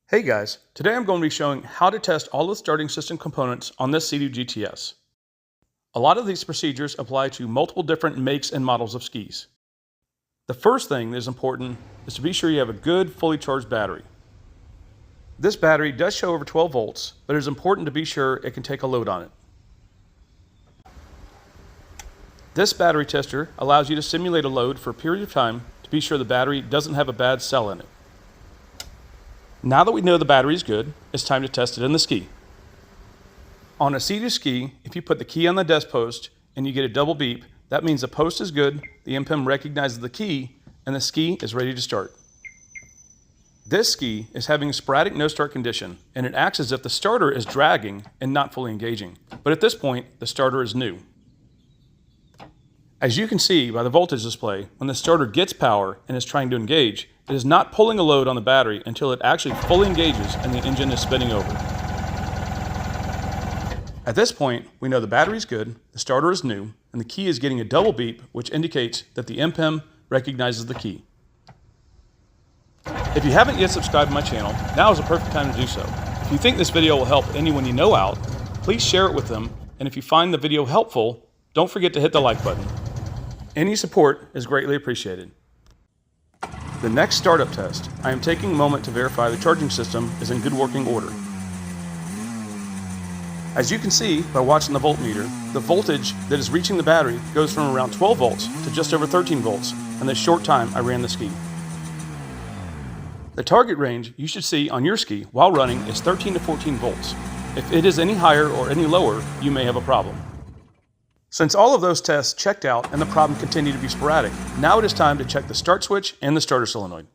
Hey guys, today I'm going to be showing how to test all the starting system components on this Seadoo GTS. A lot of these procedures apply to multiple different makes and models of skis. The first thing that is important is to be sure you have a good fully charged battery. This battery does show over 12 volts, but it is important to be sure it can take a load on it. This battery tester allows you to simulate a load for a period of time to be sure the battery doesn't have a bad cell in it. Now that we know the battery is good, it's time to test it in the ski. On a Seadoo ski, if you put the key on the desk post and you get a double beep, that means the post is good, the MPIM recognizes the key, and the ski is ready to start. This ski is having a sporadic no-start condition, and it acts as if the starter is dragging and not fully engaging. But at this point, the starter is new. As you can see by the voltage display, when the starter gets power and is trying to engage, it is not pulling a load on the battery until it actually fully engages and the engine is spinning over. At this point, we know the battery is good, the starter is new, and the key is getting a double beep, which indicates that the MPIM recognizes the key. If you haven't yet subscribed to my channel, now is a perfect time to do so. If you think this video will help anyone you know out, please share it with them, and if you find the video helpful, don't forget to hit the like button. Any support is greatly appreciated. The next startup test, I am taking a moment to verify the charging system is in good working order. As you can see by watching the voltmeter, the voltage that is reaching the battery goes from around 12 volts to just over 13 volts in the short time I ran the ski. The target range you should see on your ski while running is 13 to 14 volts. If it is any higher or any lower, you may have a problem. Since all of those tests checked out and the problem continued to be sporadic, now it is time to check the start switch and the starter solenoid.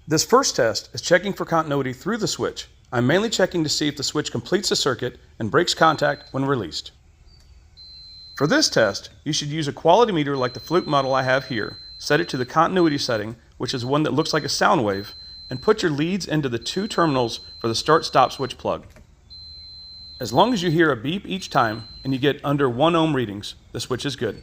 This first test is checking for continuity through the switch. I'm mainly checking to see if the switch completes the circuit and breaks contact when released. For this test, you should use a quality meter like the Fluke model I have here, set it to the continuity setting, which is one that looks like a sound wave, and put your leads into the two terminals for the start-stop switch plug. As long as you hear a beep each time and you get under 1 ohm readings, the switch is good.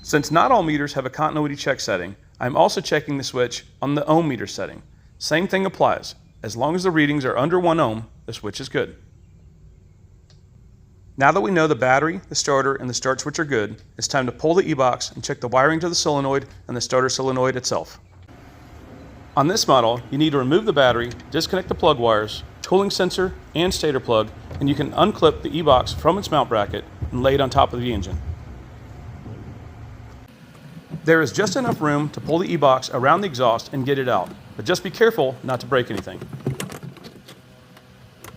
Since not all meters have a continuity check setting, I'm also checking the switch on the ohm meter setting. Same thing applies. As long as the readings are under 1 ohm, the switch is good. Now that we know the battery, the starter, and the start switch are good, it's time to pull the e-box and check the wiring to the solenoid and the starter solenoid itself. On this model, you need to remove the battery, disconnect the plug wires, cooling sensor, and stator plug, and you can unclip the e-box from its mount bracket and lay it on top of the engine. There is just enough room to pull the e-box around the exhaust and get it out, but just be careful not to break anything.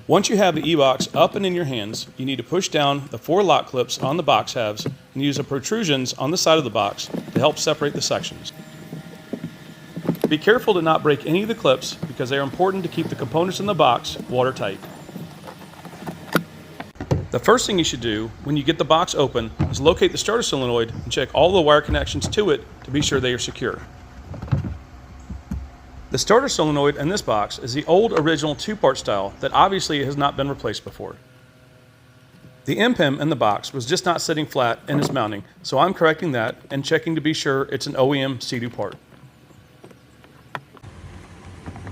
Once you have the e-box up and in your hands, you need to push down the 4 lock clips on the box halves and use the protrusions on the side of the box to help separate the sections. Be careful to not break any of the clips because they are important to keep the components in the box watertight. The first thing you should do when you get the box open is locate the starter solenoid and check all the wire connections to it to be sure they are secure. The starter solenoid in this box is the old original 2-part style that obviously has not been replaced before. The MPIM in the box was just not sitting flat in its mounting, so I'm correcting that and checking to be sure it's an OEM Seadoo part.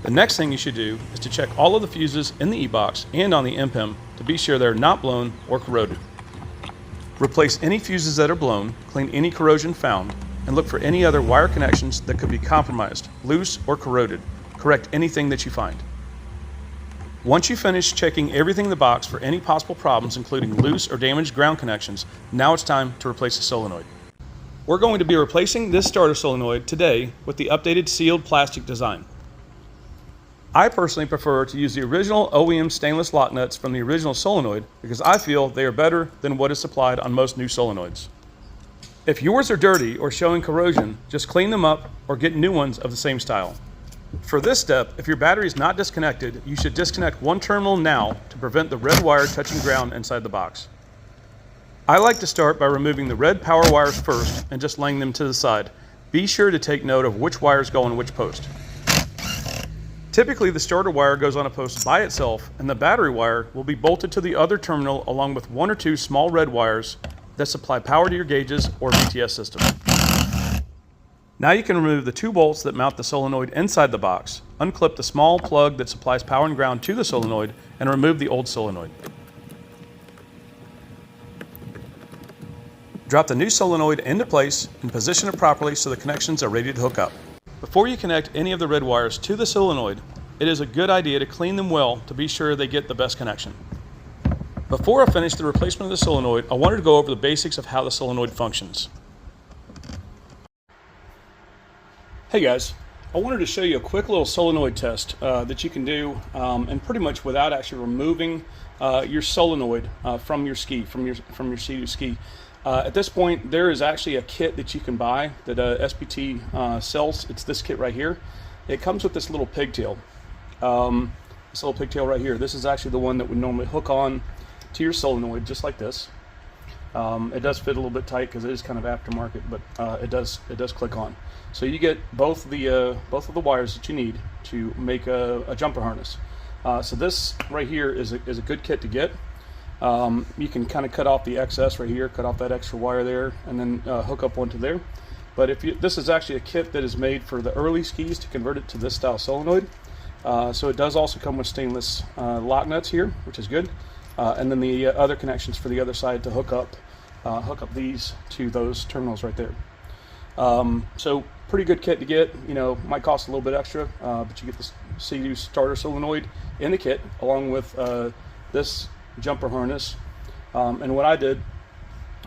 The next thing you should do is to check all of the fuses in the e-box and on the MPIM to be sure they're not blown or corroded. Replace any fuses that are blown, clean any corrosion found, and look for any other wire connections that could be compromised, loose, or corroded. Correct anything that you find. Once you finish checking everything in the box for any possible problems, including loose or damaged ground connections, now it's time to replace the solenoid. We're going to be replacing this starter solenoid today with the updated sealed plastic design. I personally prefer to use the original OEM stainless lock nuts from the original solenoid because I feel they are better than what is supplied on most new solenoids. If yours are dirty or showing corrosion, just clean them up or get new ones of the same style. For this step, if your battery is not disconnected, you should disconnect one terminal now to prevent the red wire touching ground inside the box. I like to start by removing the red power wires first and just laying them to the side. Be sure to take note of which wires go on which post. Typically, the starter wire goes on a post by itself, and the battery wire will be bolted to the other terminal along with 1 or 2 small red wires that supply power to your gauges or VTS system. Now you can remove the 2 bolts that mount the solenoid inside the box, unclip the small plug that supplies power and ground to the solenoid, and remove the old solenoid. Drop the new solenoid into place and position it properly so the connections are ready to hook up. Before you connect any of the red wires to the solenoid, it is a good idea to clean them well to be sure they get the best connection. Before I finish the replacement of the solenoid, I wanted to go over the basics of how the solenoid functions. Hey guys, I wanted to show you a quick little solenoid test that you can do and pretty much without actually removing your solenoid from your ski, from your Seadoo ski. At this point, there is actually a kit that you can buy that SPT sells. It's this kit right here. It comes with this little pigtail. This little pigtail right here. This is actually the one that would normally hook on to your solenoid, just like this. It does fit a little bit tight because it is kind of aftermarket, but it does click on. So you get both of the wires that you need to make a jumper harness. So this right here is a good kit to get. You can kind of cut off the excess right here, cut off that extra wire there, and then hook up one to there. But this is actually a kit that is made for the early skis to convert it to this style solenoid. So it does also come with stainless lock nuts here, which is good, and then the other connections for the other side to hook up these to those terminals right there. So pretty good kit to get. You know, might cost a little bit extra, but you get this Seadoo starter solenoid in the kit along with this jumper harness. And what I did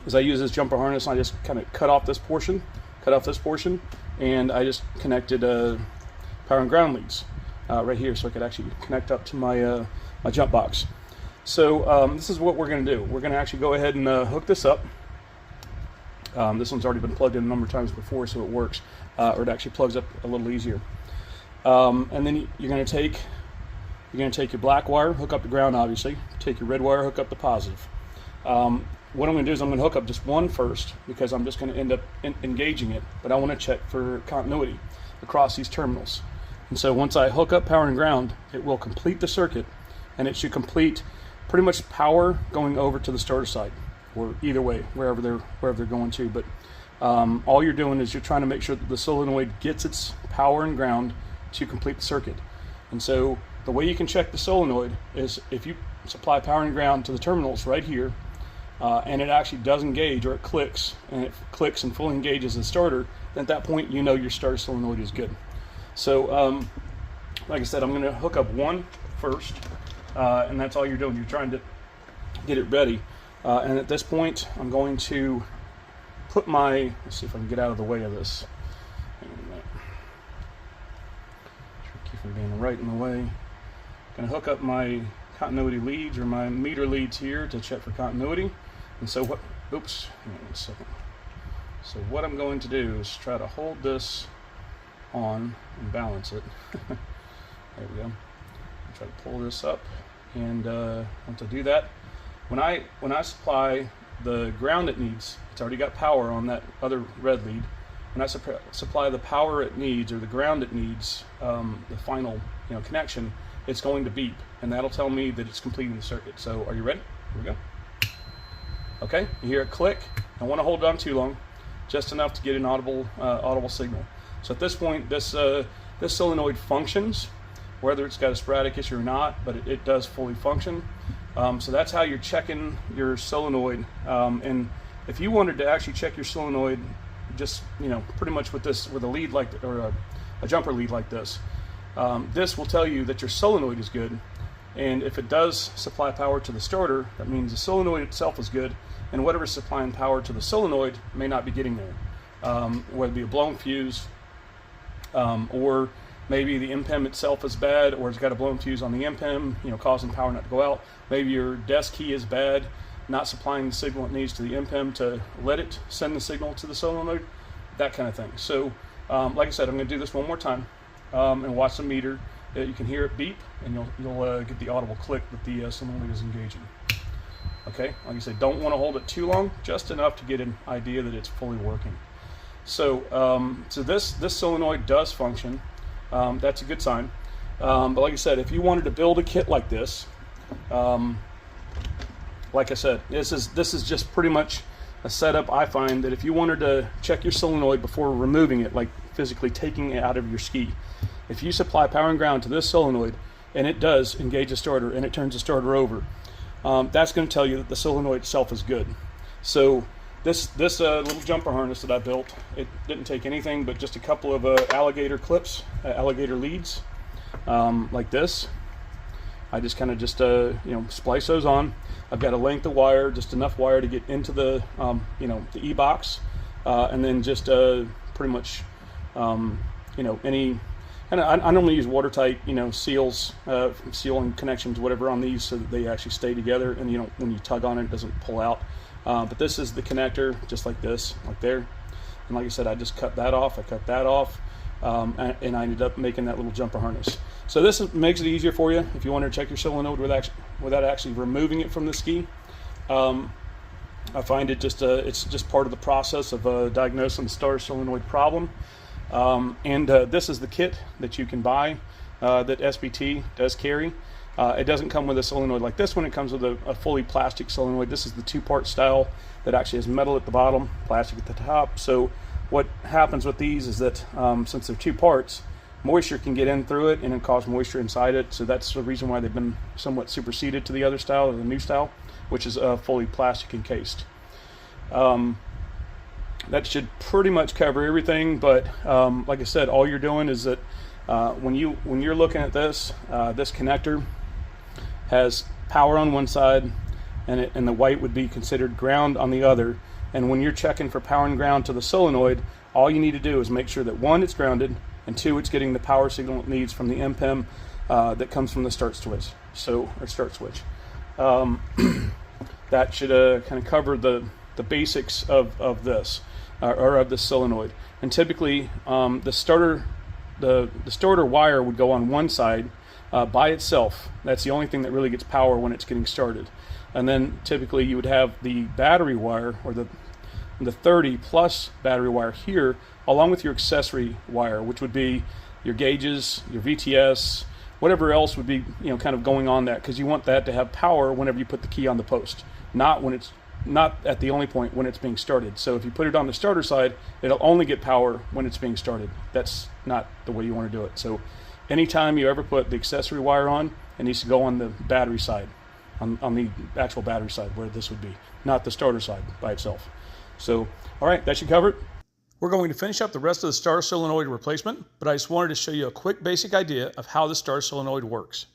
is I used this jumper harness and I just kind of cut off this portion, and I just connected power and ground leads right here, so I could actually connect up to my my jump box. So this is what we're going to do. We're going to actually go ahead and hook this up. This one's already been plugged in a number of times before, so it works, or it actually plugs up a little easier. And then you're going to take your black wire, hook up the ground, obviously. Take your red wire, hook up the positive. What I'm going to do is I'm going to hook up just one first, because I'm just going to end up engaging it, but I want to check for continuity across these terminals. And so once I hook up power and ground, it will complete the circuit, and it should complete pretty much power going over to the starter side, or either way, wherever they're going to. But all you're doing is you're trying to make sure that the solenoid gets its power and ground to complete the circuit. And so the way you can check the solenoid is if you supply power and ground to the terminals right here, and it actually does engage, or it clicks, and it clicks and fully engages the starter, then at that point you know your starter solenoid is good. So like I said, I'm going to hook up one first, and that's all you're doing. You're trying to get it ready. And at this point, I'm going to put my, let's see if I can get out of the way of this. Tricky from being right in the way. I'm going to hook up my continuity leads, or my meter leads here, to check for continuity. And so what, oops, hang on 1 second. So what I'm going to do is try to hold this on and balance it. There we go. Try to pull this up, and once I do that, when I supply the ground it needs, it's already got power on that other red lead. When I supply the power it needs, or the ground it needs, the final connection, it's going to beep, and that'll tell me that it's completing the circuit. So are you ready? Here we go. Okay, you hear it click. I don't want to hold it on too long, just enough to get an audible signal. So at this point, this solenoid functions, whether it's got a sporadic issue or not, but it does fully function. So that's how you're checking your solenoid. And if you wanted to actually check your solenoid, just pretty much with a lead like, or a jumper lead like this, this will tell you that your solenoid is good. And if it does supply power to the starter, that means the solenoid itself is good, and whatever's supplying power to the solenoid may not be getting there. Whether it be a blown fuse, or maybe the MPEM itself is bad, or it's got a blown fuse on the MPEM, causing power not to go out. Maybe your desk key is bad, not supplying the signal it needs to the MPEM to let it send the signal to the solenoid, that kind of thing. So, like I said, I'm going to do this one more time, and watch the meter. You can hear it beep, and you'll get the audible click that the solenoid is engaging. Okay, like I said, don't want to hold it too long, just enough to get an idea that it's fully working. So, so this solenoid does function. That's a good sign. But like I said, if you wanted to build a kit like this, like I said, this is just pretty much a setup, I find that if you wanted to check your solenoid before removing it, like physically taking it out of your ski, if you supply power and ground to this solenoid and it does engage the starter and it turns the starter over, that's going to tell you that the solenoid itself is good. So this little jumper harness that I built, it didn't take anything but just a couple of alligator clips, alligator leads, like this. I just kind of splice those on. I've got a length of wire, just enough wire to get into the the e-box, and then just pretty much any. And I normally use watertight, seals, sealing connections, whatever on these, so that they actually stay together, and when you tug on it, it doesn't pull out. But this is the connector, just like this, like there. And like I said, I just cut that off. I cut that off, and I ended up making that little jumper harness. So this makes it easier for you if you want to check your solenoid without actually removing it from the ski. I find it it's just part of the process of diagnosing the starter solenoid problem. This is the kit that you can buy that SBT does carry. It doesn't come with a solenoid like this one. It comes with a fully plastic solenoid. This is the two-part style that actually has metal at the bottom, plastic at the top. So what happens with these is that since they're two parts, moisture can get in through it and it cause moisture inside it. So that's the reason why they've been somewhat superseded to the other style, or the new style, which is fully plastic encased. That should pretty much cover everything, but like I said, all you're doing is that when you're looking at this, this connector has power on one side, and the white would be considered ground on the other. And when you're checking for power and ground to the solenoid, all you need to do is make sure that one, it's grounded, and two, it's getting the power signal it needs from the MPEM that comes from the start switch. That should kind of cover the basics of this. Or of the solenoid. And typically the starter wire would go on one side by itself. That's the only thing that really gets power when it's getting started. And then typically you would have the battery wire, or the 30 plus battery wire here, along with your accessory wire, which would be your gauges, your VTS, whatever else would be kind of going on that, because you want that to have power whenever you put the key on the post, not at the only point when it's being started. So if you put it on the starter side, it'll only get power when it's being started. That's not the way you want to do it. So anytime you ever put the accessory wire on, it needs to go on the battery side, on the actual battery side, where this would be, not the starter side by itself. So, all right, that should cover it. We're going to finish up the rest of the starter solenoid replacement, but I just wanted to show you a quick basic idea of how the starter solenoid works.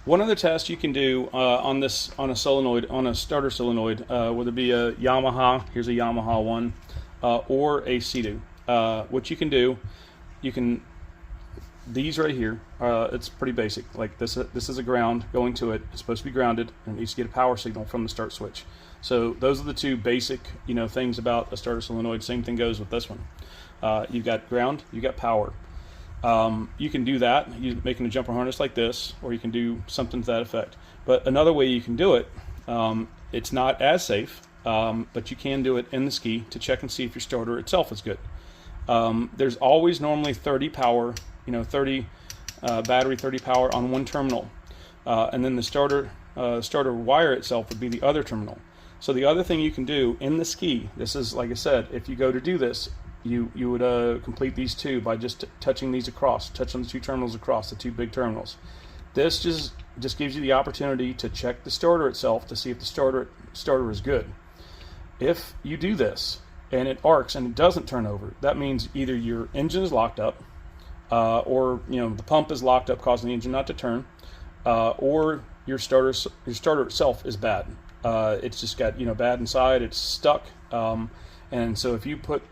One other test you can do on a solenoid, on a starter solenoid, whether it be a Yamaha, here's a Yamaha one, or a Seadoo. What you can do, these right here, it's pretty basic. Like this is a ground going to it. It's supposed to be grounded, and it needs to get a power signal from the start switch. So those are the two basic, things about a starter solenoid. Same thing goes with this one. You've got ground, you've got power. You can do that making a jumper harness like this, or you can do something to that effect. But another way you can do it, it's not as safe, but you can do it in the ski to check and see if your starter itself is good. There's always normally 30 power, 30 battery, 30 power on one terminal, and then the starter wire itself would be the other terminal. So the other thing you can do in the ski, this is, like I said, if you go to do this, you would complete these two by just touching these across, touching the two terminals across, the two big terminals. This just gives you the opportunity to check the starter itself to see if the starter is good. If you do this and it arcs and it doesn't turn over, that means either your engine is locked up, or the pump is locked up, causing the engine not to turn, or your starter itself is bad. It's just got bad inside. It's stuck, and so if you put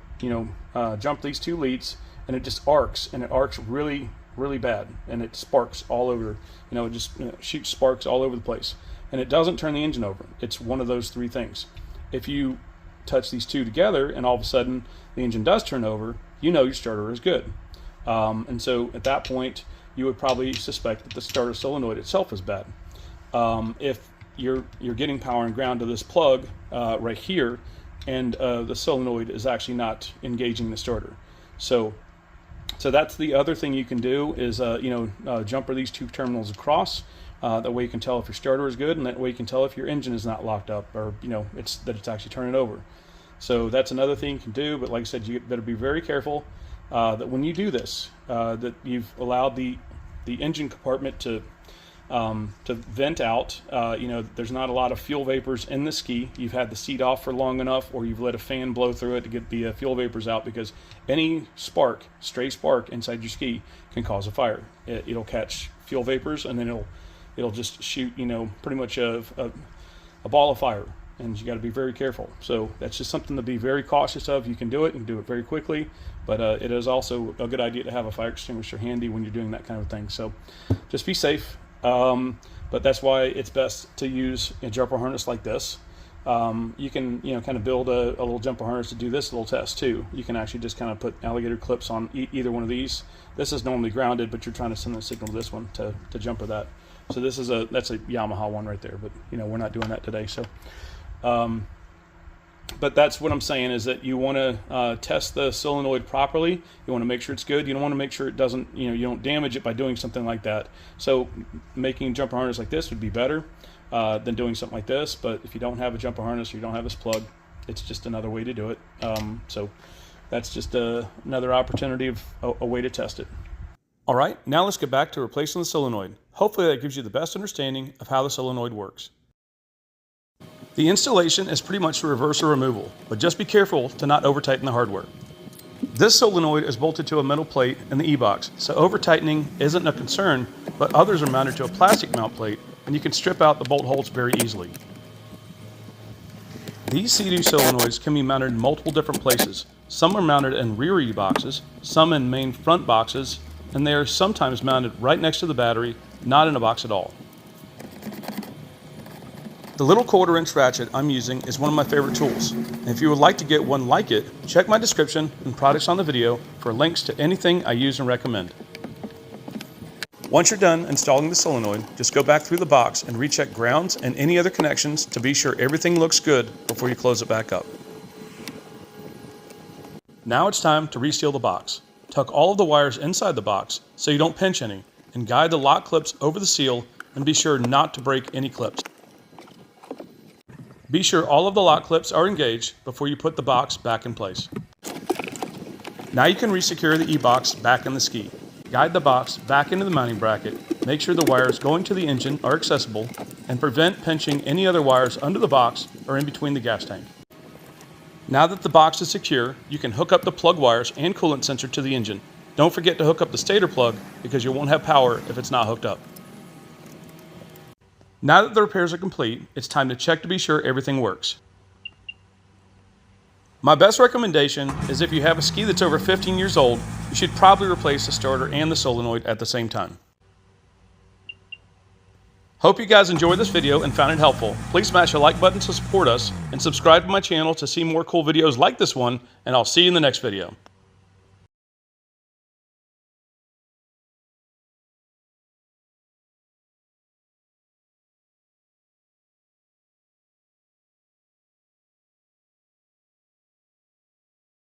jump these two leads and it just arcs, and it arcs really, really bad, and it sparks all over. It just shoots sparks all over the place, and it doesn't turn the engine over. It's one of those three things. If you touch these two together and all of a sudden the engine does turn over, your starter is good. And so at that point, you would probably suspect that the starter solenoid itself is bad. If you're getting power and ground to this plug right here, and the solenoid is actually not engaging the starter. So that's the other thing you can do is jumper these two terminals across, That way you can tell if your starter is good, and that way you can tell if your engine is not locked up, or it's actually turning over. So that's another thing you can do. But like I said, you better be very careful that when you do this, that you've allowed the engine compartment to vent out. There's not a lot of fuel vapors in the ski. You've had the seat off for long enough, or you've let a fan blow through it to get the fuel vapors out, because any spark, stray spark inside your ski can cause a fire. It'll catch fuel vapors, and then it'll just shoot, pretty much a ball of fire, and you got to be very careful. So that's just something to be very cautious of. You can do it and do it very quickly, but it is also a good idea to have a fire extinguisher handy when you're doing that kind of thing. So just be safe. But that's why it's best to use a jumper harness like this. You can kind of build a little jumper harness to do this little test too. You can actually just kind of put alligator clips on either one of these. This is normally grounded, but you're trying to send a signal to this one to jumper that. So that's a Yamaha one right there, but we're not doing that today. So but that's what I'm saying, is that you want to test the solenoid properly. You want to make sure it's good. You don't want to make sure it doesn't, you don't damage it by doing something like that. So making a jumper harness like this would be better than doing something like this. But if you don't have a jumper harness, or you don't have this plug, it's just another way to do it. So that's just another opportunity of a way to test it. All right, now let's get back to replacing the solenoid. Hopefully that gives you the best understanding of how the solenoid works. The installation is pretty much reverse or removal, but just be careful to not over-tighten the hardware. This solenoid is bolted to a metal plate in the e-box, so over-tightening isn't a concern, but others are mounted to a plastic mount plate, and you can strip out the bolt holes very easily. These Seadoo solenoids can be mounted in multiple different places. Some are mounted in rear e-boxes, some in main front boxes, and they are sometimes mounted right next to the battery, not in a box at all. The little 1/4-inch ratchet I'm using is one of my favorite tools, and if you would like to get one like it, check my description and products on the video for links to anything I use and recommend. Once you're done installing the solenoid, just go back through the box and recheck grounds and any other connections to be sure everything looks good before you close it back up. Now it's time to reseal the box. Tuck all of the wires inside the box so you don't pinch any, and guide the lock clips over the seal, and be sure not to break any clips. Be sure all of the lock clips are engaged before you put the box back in place. Now you can resecure the e-box back in the ski. Guide the box back into the mounting bracket, make sure the wires going to the engine are accessible, and prevent pinching any other wires under the box or in between the gas tank. Now that the box is secure, you can hook up the plug wires and coolant sensor to the engine. Don't forget to hook up the stator plug, because you won't have power if it's not hooked up. Now that the repairs are complete, it's time to check to be sure everything works. My best recommendation is, if you have a ski that's over 15 years old, you should probably replace the starter and the solenoid at the same time. Hope you guys enjoyed this video and found it helpful. Please smash a like button to support us, and subscribe to my channel to see more cool videos like this one, and I'll see you in the next video.